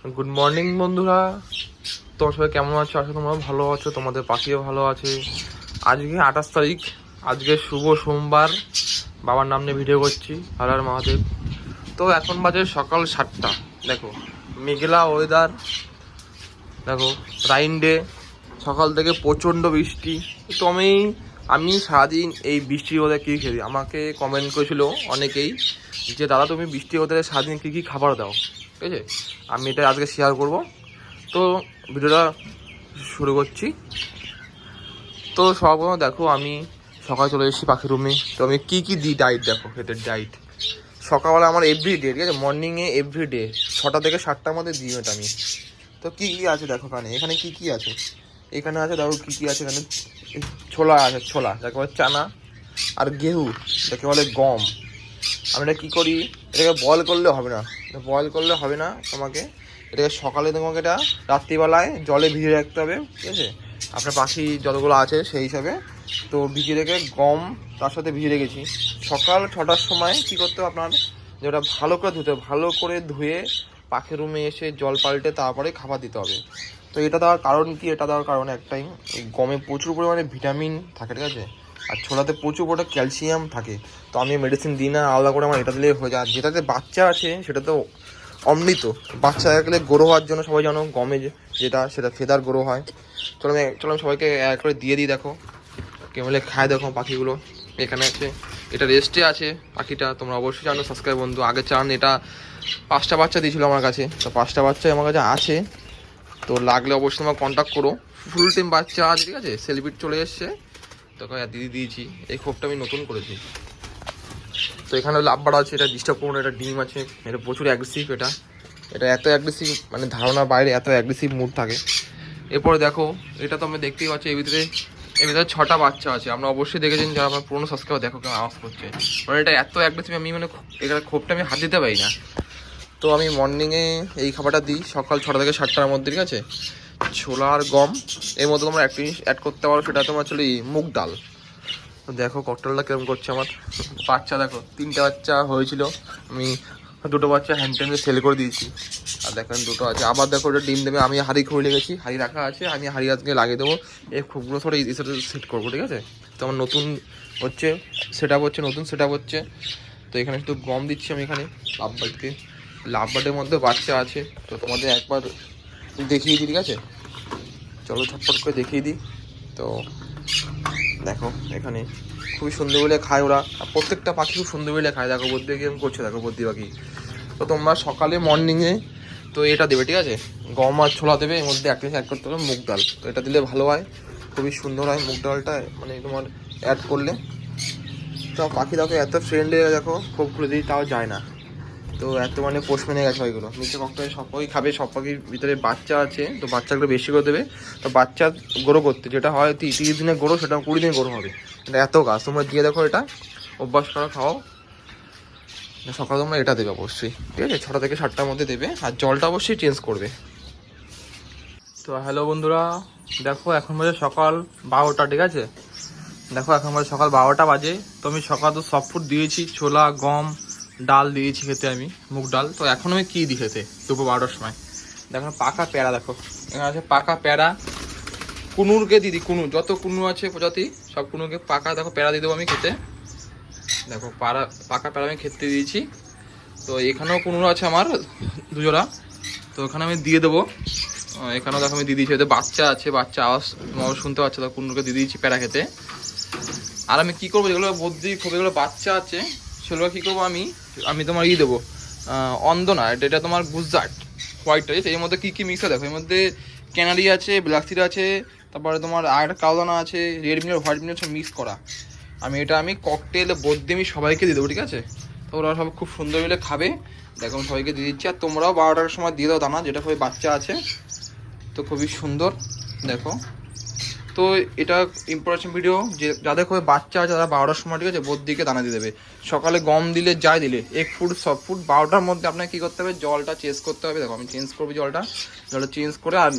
Good morning বন্ধুরা, তোমরা সবাই কেমন আছো? আশা তোমরা ভালো আছো, তোমাদের পাখিও ভালো আছে। আজকে 28 তারিখ, আজকে শুভ সোমবার। বাবার নাম নিয়ে ভিডিও করছি, হর হর মহাদেব। তো এখন বাজে সকাল 7টা। দেখো মেঘলা ওয়েদার, দেখো রাইন ডে, সকাল থেকে প্রচণ্ড বৃষ্টি। তো আমি সারাদিন এই বৃষ্টির ওদের কী খেলি, আমাকে কমেন্ট করেছিল অনেকেই যে দাদা তুমি বৃষ্টি ওদের সারাদিন কী কী খাবার দাও, ঠিক আছে? আমি এটা আজকে শেয়ার করব। তো ভিডিওটা শুরু করছি। তো সর্বপ্রথম দেখো আমি সকালে চলে এসেছি পাখির রুমে। তো আমি কী কী দিই ডাইট, দেখো হেটের ডাইট সকালবেলা আমার এভরিডে, ঠিক আছে? মর্নিংয়ে এভরিডে 6টা থেকে 7টার মধ্যে দিই এটা আমি। তো কী কী আছে দেখো, এখানে কী কী আছে, এখানে আছে দেখো কী কী আছে। এখানে ছোলা আছে, ছোলা যাকে বলে চানা, আর গেহু যাকে বলে গম। আমি এটা কী করি, এটাকে বয়েল করলে হবে না, তোমাকে এটাকে সকালে তোমাকে এটা রাত্রিবেলায় জলে ভিজিয়ে রাখতে হবে, ঠিক আছে? আপনার পাখি যতগুলো আছে সেই হিসাবে। তো ভিজিয়ে রেখে গম তার সাথে ভিজিয়ে রেখেছি। সকাল 6টার সময় কী করতে হবে আপনার, যে ওটা ভালো করে ধুতে হবে, ভালো করে ধুয়ে পাখির রুমে এসে জল পাল্টে তারপরে খাবার দিতে হবে। তো এটা দেওয়ার কারণ কি, এটা দেওয়ার কারণ একটাই, এই গমে প্রচুর পরিমাণে ভিটামিন থাকে, ঠিক আছে? আর ছোলাতে প্রচুর পরিমাণে ক্যালসিয়াম থাকে। তো আমি মেডিসিন দিই না, আলাদা করে আমার এটা দিলেই হয়ে যায়। আর যেটাতে বাচ্চা আছে সেটা তো অমৃত। বাচ্চা থাকলে গ্রো হওয়ার জন্য সবাই জানো গমে সেটা ফেদার গ্রো হয়। চলো আমি সবাইকে এক করে দিয়ে দিই। দেখো কেমন খায় দেখো পাখিগুলো। এখানে আছে, এটা রেস্টে আছে পাখিটা, তোমরা অবশ্যই জানো সাবস্ক্রাইব বন্ধু। আগে চান এটা 5টা বাচ্চা দিয়েছিলো আমার কাছে, তো 5টা বাচ্চাই আমার কাছে আছে। তো লাগলে অবশ্যই তোমার কন্ট্যাক্ট করো। ফুল টাইম বাচ্চা আছে, ঠিক আছে? সেলিব্রিট চলে এসছে, তোকে দিদি দিয়েছি। এই খোপটা আমি নতুন করেছি। তো এখানে লাভবার আছে, এটা ডিস্টার্ব করবো না। এটা ডিম আছে, এটা প্রচুর অ্যাগ্রেসিভ। এটা এত অ্যাগ্রেসিভ, মানে ধারণার বাইরে এত অ্যাগ্রেসিভ মুড থাকে। এরপরে দেখো এটা তো আমি দেখতেই পাচ্ছি, এর ভিতরে 6টা বাচ্চা আছে। আমরা অবশ্যই দেখেছেন যারা আমার পুরোনো সাবস্ক্রাইবার, দেখো কেমন আওয়াজ করছে। মানে এটা এত অ্যাগ্রেসিভ, আমি এখানে খোপটা আমি হাত দিতে পারি না। তো আমি মর্নিংয়ে এই খাবারটা দিই সকাল 6টা থেকে 7টার মধ্যে, ঠিক আছে? ছোলা আর গম, এর মধ্যে তোমরা একটা জিনিস অ্যাড করতে পারো, সেটা তোমার চলে মুগ ডাল। তো দেখো ককটেলটা কিরকম করছে আমার বাচ্চা। দেখো 3টে বাচ্চা হয়েছিল, আমি 2টো বাচ্চা হ্যান্ড টাইমে সেল করে দিয়েছি। আর দেখেন 2টো আছে। আবার দেখো ওটা ডিম দেবে। আমি হাঁড়ি খুলে গেছি, হাঁড়ি রাখা আছে, আমি হাঁড়ি আজকে লাগিয়ে দেবো। এই খুবগুলো সব এই সাথে সেট করবো, ঠিক আছে? তো আমার নতুন হচ্ছে সেট আপ হচ্ছে। তো এখানে একটু গম দিচ্ছি আমি এখানে লাভবার্ডের মধ্যে বাচ্চা আছে। তো তোমাদের একবার দেখিয়ে দিই, ঠিক আছে? চলো ঝটপট করে দেখিয়ে দিই। তো দেখো এখানে খুবই সুন্দর বলে খায় ওরা, আর প্রত্যেকটা পাখি খুব সুন্দর বলে খায়। দেখো বদ্রি কেমন করছে, দেখো বদ্রি পাখি। তো তোমরা সকালে মর্নিংয়ে তো এটা দেবে, ঠিক আছে? গম আর ছোলা দেবে, এর মধ্যে একটা অ্যাড করতে হবে মুগ ডাল। তো এটা দিলে ভালো হয়, খুবই সুন্দর হয় মুগ ডালটা, মানে তোমার অ্যাড করলে। তো পাখি দেখো এত ফ্রেন্ডলি, দেখো খুব খুলে দিই তাও যায় না। তো এত মানে পোষ মেনে গেছে ওইগুলো। নিচে ককটেল সবাই খাবে, সব পাখির ভিতরে বাচ্চা আছে, তো বাচ্চাগুলো বেশি করে দেবে। তো বাচ্চা গ্রো করতে যেটা হয় 30 দিনে গ্রো, সেটা 20 দিনে গ্রো হবে। এটা এত গাছ তোমরা দিয়ে দেখো, এটা অভ্যাস করা, খাও। সকালে তোমরা এটা দেবে অবশ্যই, ঠিক আছে? 6টা থেকে 7টার মধ্যে দেবে, আর জলটা অবশ্যই চেঞ্জ করবে। তো হ্যালো বন্ধুরা, দেখো এখন বাজে সকাল 12টা, ঠিক আছে? দেখো এখন বাজে সকাল 12টা বাজে। তো আমি সকাল তো সফট ফুড দিয়েছি, ছোলা গম ডাল দিয়েছি খেতে, আমি মুগ ডাল। তো এখন আমি কী দিই খেতে দুপুর 12টার সময়? দেখো পাকা পেয়ারা, দেখো এখানে আছে পাকা পেয়ারা। কুনুরকে দিদি, কুনুর যত কুনুর আছে প্রজাতি সব কুনুরকে পাকা, দেখো পেয়ারা দিয়ে দেবো আমি খেতে। দেখো পাকা পেয়ারা আমি খেতে দিয়েছি। তো এখানেও কুনুর আছে আমার 2 জোড়া, তো ওখানে আমি দিয়ে দেবো। এখানেও দেখো আমি দিয়ে দিয়েছি, এতে বাচ্চা আছে, বাচ্চা আওয়াজ শুনতে পাচ্ছে। তো কুনুরকে দিয়ে দিয়েছি পেয়ারা খেতে। আর আমি কী করবো, যেগুলো বদ্রি যেগুলো বাচ্চা আছে সেগুলো কী করবো, আমি তোমার দেবো অন্দনা, এটা তোমার গুজরাট হোয়াইট আছে। এর মধ্যে কী কী মিক্স দেখো, এর মধ্যে ক্যানারি আছে, ব্ল্যাক সিড আছে, তারপরে তোমার আর একটা কালোদানা আছে, রেড মিনার হোয়াইট মিনার সব মিক্স করা। আমি ককটেল বদ্রি আমি সবাইকে দিয়ে দেবো, ঠিক আছে? তো ওরা সব খুব সুন্দর মিলে খাবে। দেখো আমি সবাইকে দিয়ে দিচ্ছি। আর তোমরাও 12টার সময় দিয়ে দাও দানা, যেটা সবাই বাচ্চা আছে। তো খুবই সুন্দর দেখো। তো এটা ইম্পর্টেন্ট ভিডিও, যে যাদের খুবই বাচ্চা আছে তারা 12টার সময়, ঠিক আছে, বদ্রিকে দানা দিয়ে দেবে। সকালে গম দিলে যাই দিলে 1 ফুট সব ফুট 12টার মধ্যে আপনাকে কী করতে হবে, জলটা চেঞ্জ করতে হবে। দেখো আমি চেঞ্জ করবো জলটা চেঞ্জ করে। আর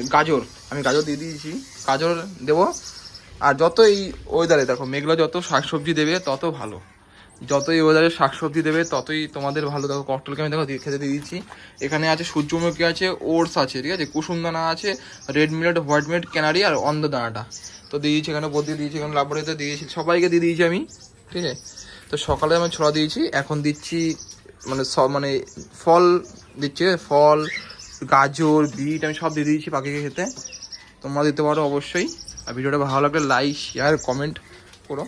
আমি গাজর দিয়ে দিয়েছি, গাজর দেবো। আর যত এই ওয়েদারে দেখো মেঘলা, যত শাকসবজি দেবে তত ভালো। যতই ওয়েদারে শাকসবজি দেবে ততই তোমাদের ভালো। দেখো ককটেলকে আমি দেখো খেতে দিয়ে দিচ্ছি। এখানে আছে সূর্যমুখী, আছে ওটস আছে, ঠিক আছে, কুসুম দানা আছে, red millet, white millet, canary আর অন্ধ দানাটা তো দিয়ে দিয়েছি। এখানে বদিয়ে দিয়েছি, এখানে লাবড়িতে দিয়েছি, সবাইকে দিয়ে দিয়েছি আমি, ঠিক আছে। তো সকালে আমি ছোলা দিয়েছি, এখন দিচ্ছি মানে সব মানে ফল দিচ্ছি, ফল, গাজর, বিট আমি সব দিয়ে দিয়েছি পাখিকে খেতে। তোমরা দিতে পারো অবশ্যই। আর ভিডিওটা ভালো লাগলে লাইক, শেয়ার, কমেন্ট করো।